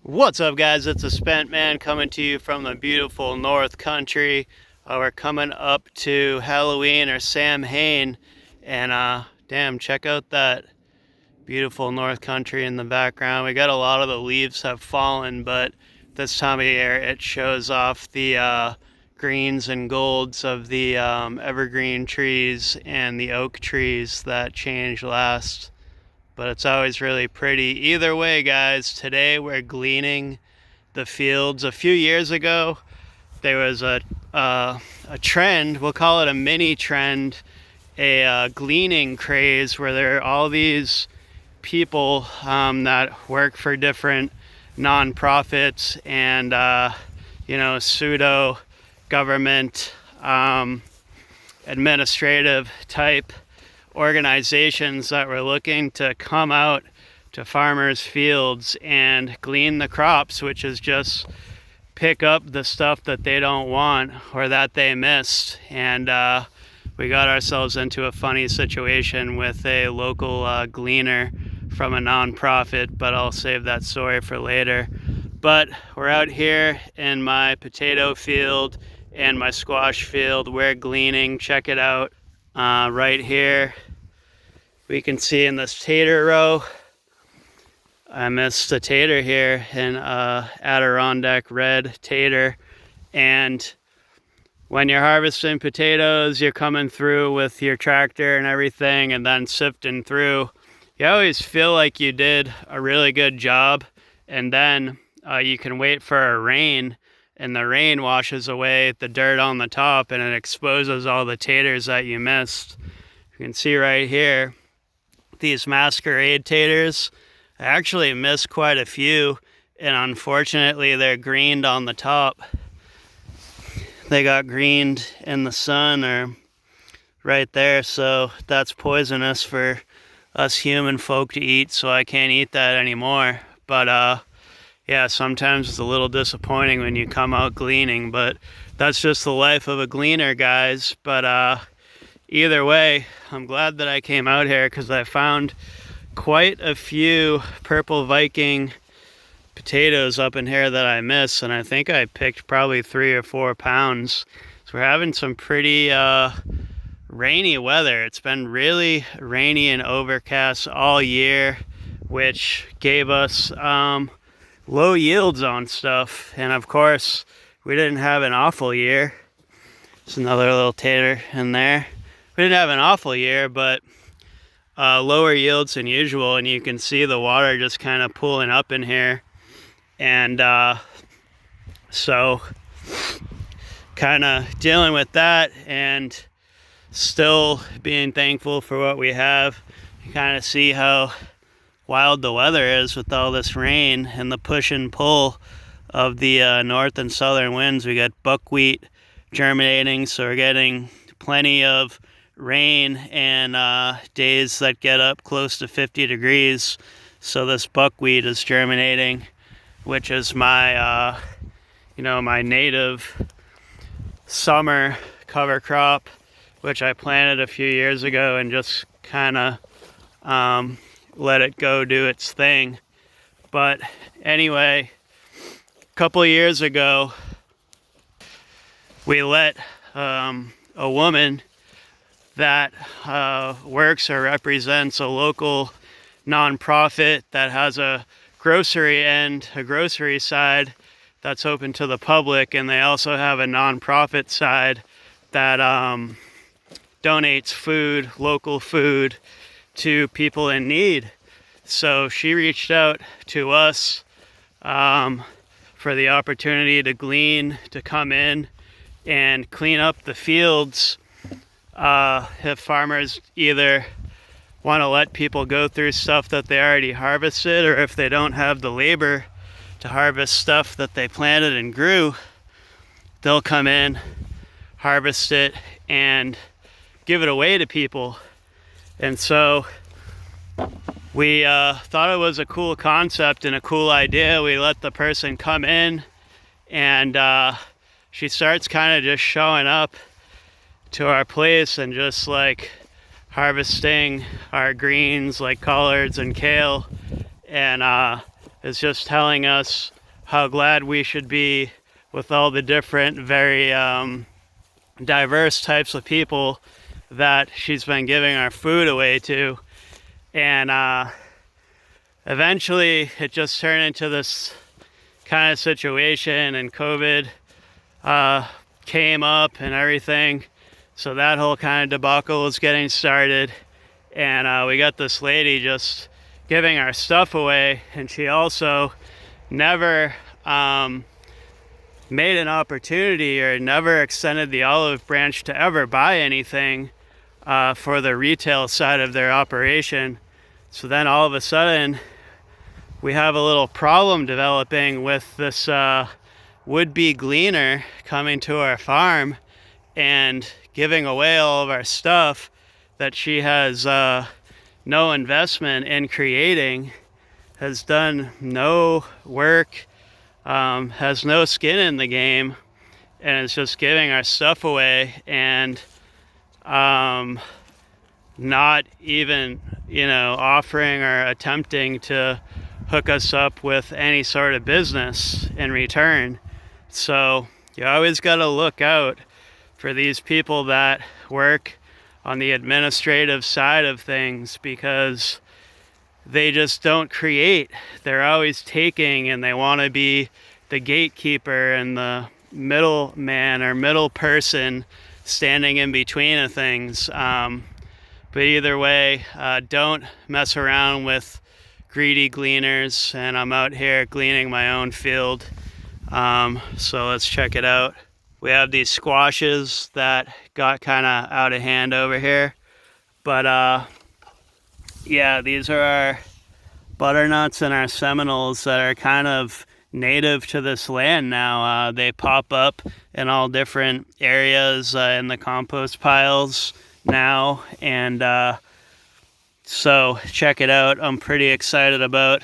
What's up, guys? It's a Spent Man coming to you from the beautiful North Country. We're coming up to Halloween or Samhain, and damn, check out that beautiful North Country in the background. We got a lot of the leaves have fallen, but this time of year it shows off the greens and golds of the evergreen trees and the oak trees that change last, but it's always really pretty. Either way, guys, today we're gleaning the fields. A few years ago, there was a trend, we'll call it a mini trend, a gleaning craze where there are all these people that work for different nonprofits and, pseudo government administrative type organizations that were looking to come out to farmers' fields and glean the crops, which is just pick up the stuff that they don't want or that they missed. And we got ourselves into a funny situation with a local gleaner from a nonprofit, but I'll save that story for later. But we're out here in my potato field and my squash field. We're gleaning. Check it out. Right here, we can see in this tater row, I missed a tater here, an Adirondack red tater. And when you're harvesting potatoes, you're coming through with your tractor and everything and then sifting through. You always feel like you did a really good job, and then you can wait for a rain, and the rain washes away the dirt on the top and it exposes all the taters that you missed. You can see right here, these masquerade taters. I actually missed quite a few, and unfortunately they're greened on the top. They got greened in the sun or right there, so that's poisonous for us human folk to eat, so I can't eat that anymore. But yeah, sometimes it's a little disappointing when you come out gleaning, but that's just the life of a gleaner, guys. But either way, I'm glad that I came out here because I found quite a few Purple Viking potatoes up in here that I missed, and I think I picked probably 3 or 4 pounds. So we're having some pretty rainy weather. It's been really rainy and overcast all year, which gave us low yields on stuff. And of course, we didn't have an awful year. There's another little tater in there. We didn't have an awful year, but lower yields than usual, and you can see the water just kind of pooling up in here. And so kind of dealing with that and still being thankful for what we have. You kind of see how wild the weather is with all this rain and the push and pull of the north and southern winds. We got buckwheat germinating, so we're getting plenty of rain and days that get up close to 50 degrees. So this buckwheat is germinating, which is my my native summer cover crop, which I planted a few years ago and just kind of let it go do its thing. But anyway, a couple of years ago, we let a woman that works or represents a local nonprofit that has a grocery side that's open to the public, and they also have a nonprofit side that donates food, local food, to people in need. So she reached out to us for the opportunity to glean, to come in and clean up the fields. If farmers either want to let people go through stuff that they already harvested, or if they don't have the labor to harvest stuff that they planted and grew, they'll come in, harvest it, and give it away to people. And so we thought it was a cool concept and a cool idea. We let the person come in, and she starts kind of just showing up to our place and just like harvesting our greens like collards and kale. And is just telling us how glad we should be with all the different, very diverse types of people that she's been giving our food away to. And eventually it just turned into this kind of situation, and COVID came up and everything. So that whole kind of debacle was getting started. And we got this lady just giving our stuff away, and she also never made an opportunity or never extended the olive branch to ever buy anything for the retail side of their operation. So then all of a sudden we have a little problem developing with this would-be gleaner coming to our farm and giving away all of our stuff that she has no investment in creating, has done no work, has no skin in the game, and is just giving our stuff away and not even, offering or attempting to hook us up with any sort of business in return. So you always got to look out for these people that work on the administrative side of things, because they just don't create. They're always taking, and they want to be the gatekeeper and the middleman or middle person standing in between of things. But either way, don't mess around with greedy gleaners. And I'm out here gleaning my own field. So let's check it out. We have these squashes that got kind of out of hand over here. But yeah, these are our butternuts and our Seminoles that are kind of native to this land now. They pop up in all different areas in the compost piles now. And so check it out. I'm pretty excited about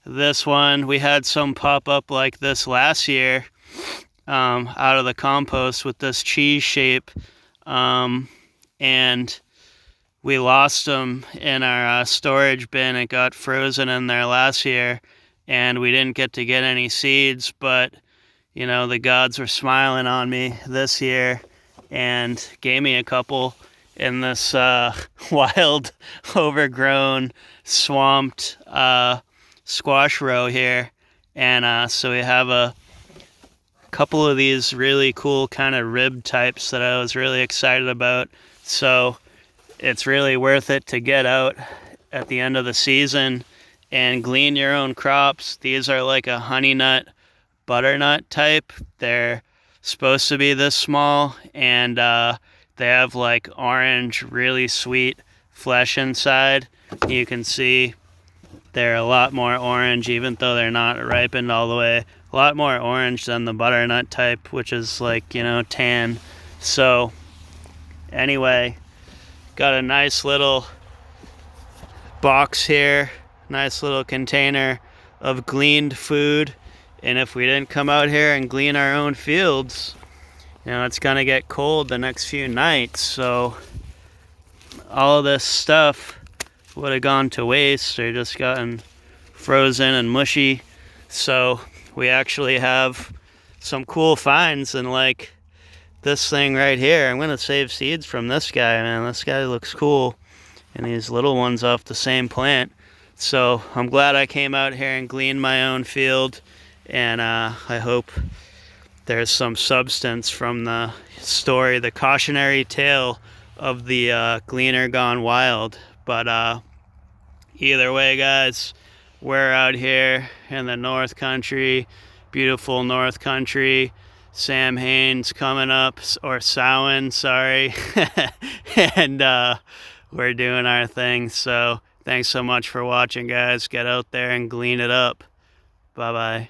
this one. We had some pop up like this last year out of the compost with this cheese shape, and we lost them in our storage bin. It got frozen in there last year, and we didn't get to get any seeds, but the gods were smiling on me this year and gave me a couple in this wild, overgrown, swamped squash row here. And so we have a couple of these really cool kind of rib types that I was really excited about. So it's really worth it to get out at the end of the season and glean your own crops. These are like a honey nut, butternut type. They're supposed to be this small, and they have like orange, really sweet flesh inside. You can see they're a lot more orange, even though they're not ripened all the way. A lot more orange than the butternut type, which is like, tan. So anyway, got a nice little box here, nice little container of gleaned food. And if we didn't come out here and glean our own fields, it's gonna get cold the next few nights. So all of this stuff would have gone to waste or just gotten frozen and mushy. So we actually have some cool finds, and like this thing right here, I'm gonna save seeds from this guy, man. This guy looks cool, and these little ones off the same plant. So I'm glad I came out here and gleaned my own field, and I hope there's some substance from the story, the cautionary tale of the gleaner gone wild. But either way, guys, we're out here in the North Country, beautiful North Country. Sam Haines coming up, or Samhain, sorry. And we're doing our thing. So thanks so much for watching, guys. Get out there and glean it up. Bye-bye.